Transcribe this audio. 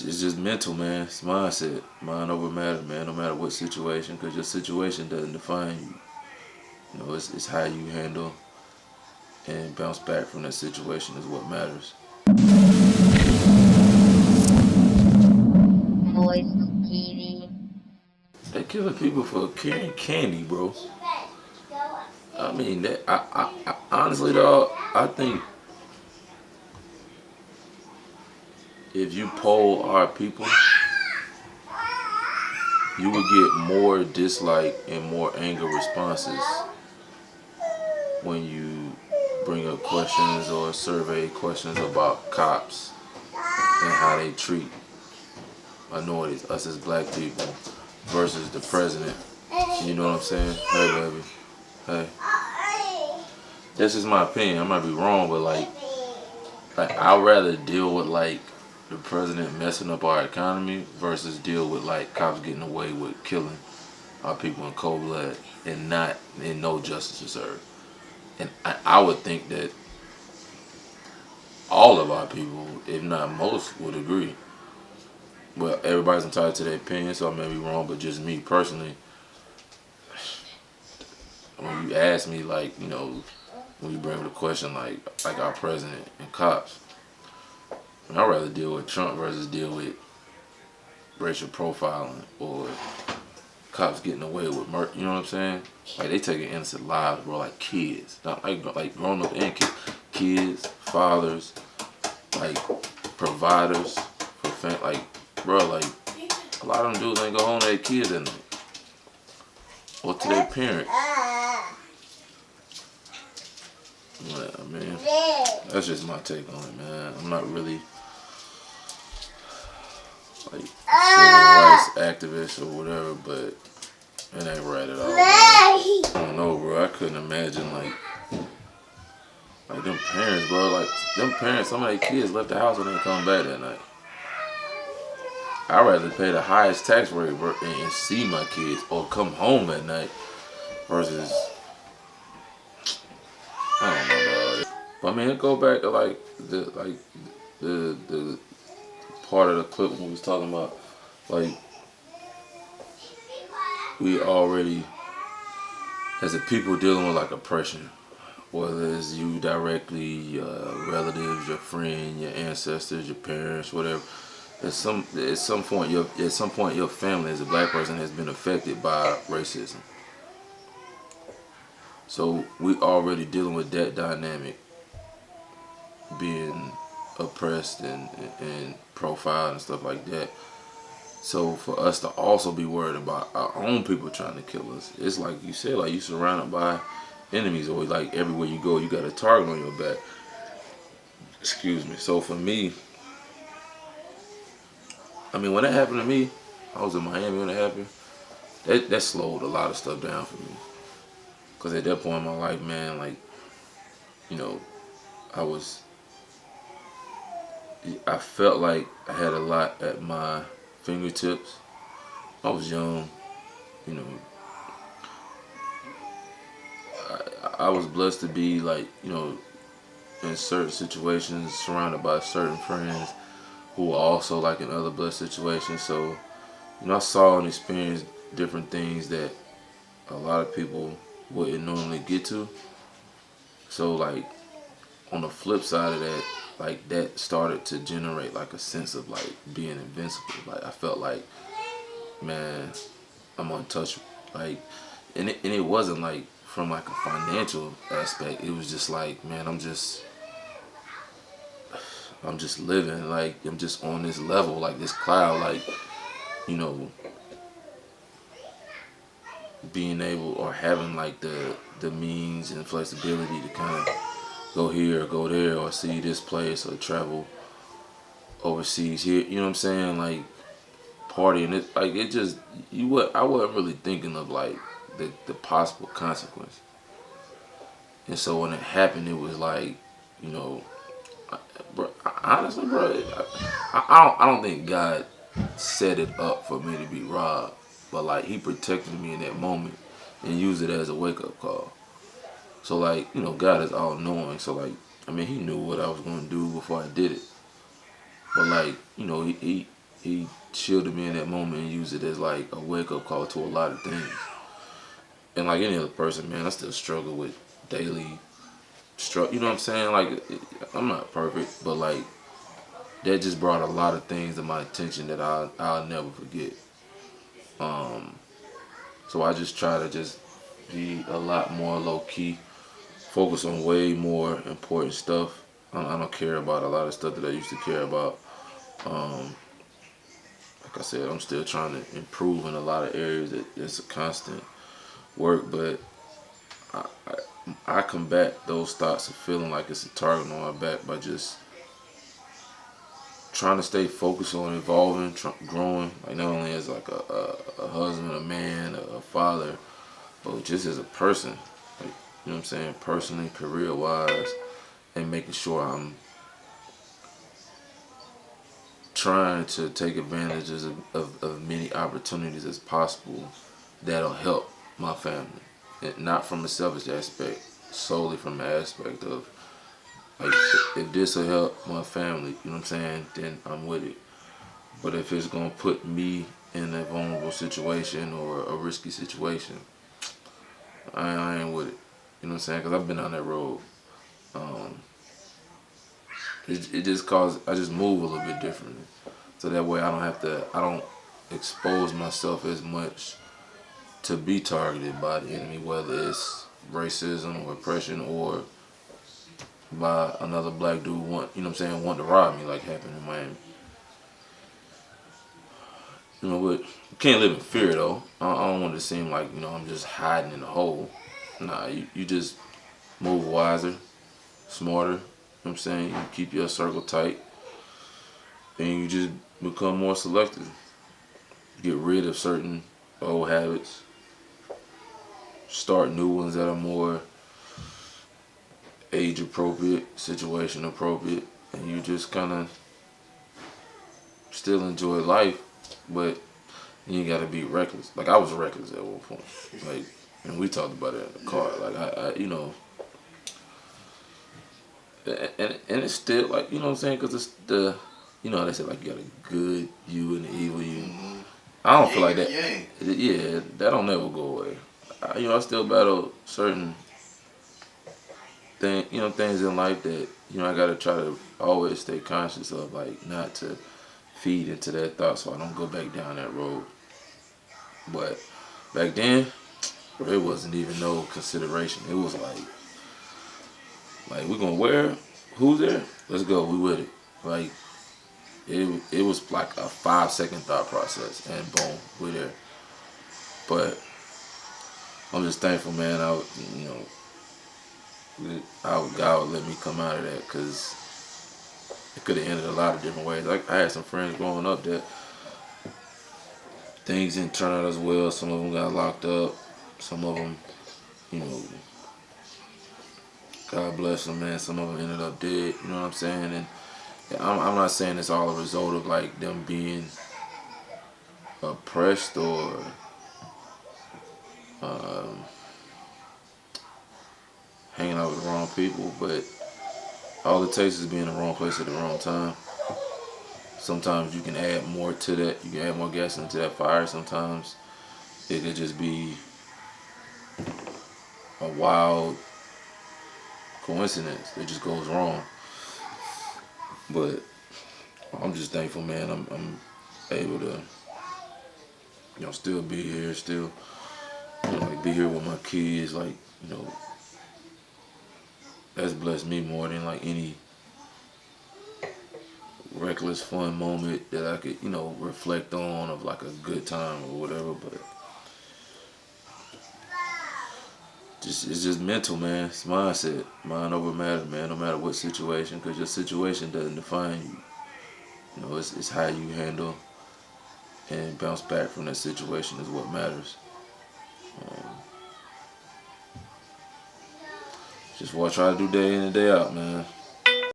it's just mental, man. It's mindset. Mind over matter, man. No matter what situation, because your situation doesn't define you. You know, it's how you handle and bounce back from that situation is what matters. Voice TV. They killing people for carrying candy, bro. I mean, that honestly, dog, I think if you poll our people, you would get more dislike and more anger responses when you bring up questions or survey questions about cops and how they treat minorities, us as black people, versus the president. You know what I'm saying? Hey, baby. Hey. That's just my opinion. I might be wrong, but like I'd rather deal with like the president messing up our economy versus deal with like cops getting away with killing our people in cold blood and not and no justice is served. And I would think that all of our people, if not most, would agree. Well, everybody's entitled to their opinion, so I may be wrong, but just me personally, when you ask me, like, you know, when you bring up the question, like our president and cops, I'd rather deal with Trump versus deal with racial profiling or cops getting away with murder. You know what I'm saying? Like they taking innocent lives, bro, like kids, not like grown up and kids, fathers, like providers for like, bro, like a lot of them dudes ain't go home to their kids at night or to their parents. Yeah, I mean, that's just my take on it, man. I'm not really like civil rights activist or whatever, but it ain't right at all. Bro. I don't know, bro. I couldn't imagine like them parents, bro. Like them parents, some of their kids left the house and ain't come back that night. I'd rather pay the highest tax rate and see my kids or come home at night versus I don't know, dog. But I mean, it go back to like the part of the clip when we was talking about like we already as a people dealing with like oppression, whether it's you directly, your relatives, your friend, your ancestors, your parents, whatever. At some point your family as a black person has been affected by racism. So we already dealing with that dynamic, being oppressed and profiled and stuff like that. So for us to also be worried about our own people trying to kill us, it's like you said, like you surrounded by enemies, or like everywhere you go, you got a target on your back. Excuse me. So for me, I mean, when that happened to me, I was in Miami when it happened. That slowed a lot of stuff down for me. Cause at that point in my life, man, like, you know, I felt like I had a lot at my fingertips. I was young, you know. I was blessed to be like, you know, in certain situations, surrounded by certain friends who were also like in other blessed situations. So, you know, I saw and experienced different things that a lot of people wouldn't normally get to. So, like, on the flip side of that, like that started to generate like a sense of like being invincible. Like I felt like, man, I'm untouchable. Like, and it wasn't like from like a financial aspect. It was just like, man, I'm just living. Like I'm just on this level, like this cloud. Like, you know, being able or having like the means and flexibility to kind of go here or go there or see this place or travel overseas here. You know what I'm saying? Like party and it like it just I wasn't really thinking of like the possible consequence. And so when it happened, it was like, you know, bro, honestly, bro, I don't think God set it up for me to be robbed, but like He protected me in that moment and used it as a wake up call. So like, you know, God is all knowing. So like, I mean, He knew what I was going to do before I did it. But like, you know, he he shielded me in that moment and used it as like a wake up call to a lot of things. And like any other person, man, I still struggle with daily struggle. You know what I'm saying? Like I'm not perfect, but like that just brought a lot of things to my attention that I'll never forget. So I just try to just be a lot more low key, focus on way more important stuff. I don't care about a lot of stuff that I used to care about. Um, like I said, I'm still trying to improve in a lot of areas. It's a constant work, but I, I combat those thoughts of feeling like it's a target on my back by just trying to stay focused on evolving, growing. Like not only as like a husband, a man, a father, but just as a person. Like, you know what I'm saying? Personally, career wise, and making sure I'm trying to take advantages of many opportunities as possible that'll help my family. And not from a selfish aspect, solely from the aspect of like if this will help my family, you know what I'm saying, then I'm with it. But if it's gonna put me in a vulnerable situation or a risky situation, I ain't with it. You know what I'm saying? Because I've been on that road. Um, it just cause I just move a little bit differently, so that way I don't expose myself as much to be targeted by the enemy, whether it's racism or oppression or by another black dude want to rob me like happened in Miami. You know what? Can't live in fear though. I don't want it to seem like I'm just hiding in a hole. Nah, you just move wiser, smarter. You know what I'm saying? You keep your circle tight, and you just become more selective. Get rid of certain old habits. Start new ones that are more age appropriate, situation appropriate, and you just kind of still enjoy life, but you ain't gotta be reckless. Like I was reckless at one point, like, and we talked about it in the car. Like and it's still like what I'm saying, because it's the how they say like you got a good you and an evil you. I don't feel like that. Yeah, that don't never go away. I still battle certain things in life that I gotta try to always stay conscious of, like not to feed into that thought, so I don't go back down that road. But back then, there wasn't even no consideration. It was like we gonna wear, who's there? Let's go. We with it. Like it was like a 5-second thought process, and boom, we're there. But I'm just thankful, man. God would let me come out of that, because it could have ended a lot of different ways. Like I had some friends growing up that things didn't turn out as well. Some of them got locked up. Some of them, you know, God bless them, man. Some of them ended up dead. You know what I'm saying? And I'm not saying it's all a result of like them being oppressed or hanging out with the wrong people, but all it takes is being in the wrong place at the wrong time. Sometimes you can add more to that. You can add more gas into that fire. Sometimes it could just be a wild coincidence that just goes wrong. But I'm just thankful, man. I'm able to, still be here, still, like be here with my kids. Like, that's blessed me more than like any reckless fun moment that I could, reflect on of like a good time or whatever. But it's just mental, man. It's mindset, mind over matter, man. No matter what situation, because your situation doesn't define you. It's how you handle and bounce back from that situation is what matters. Just what I try to do day in and day out, man.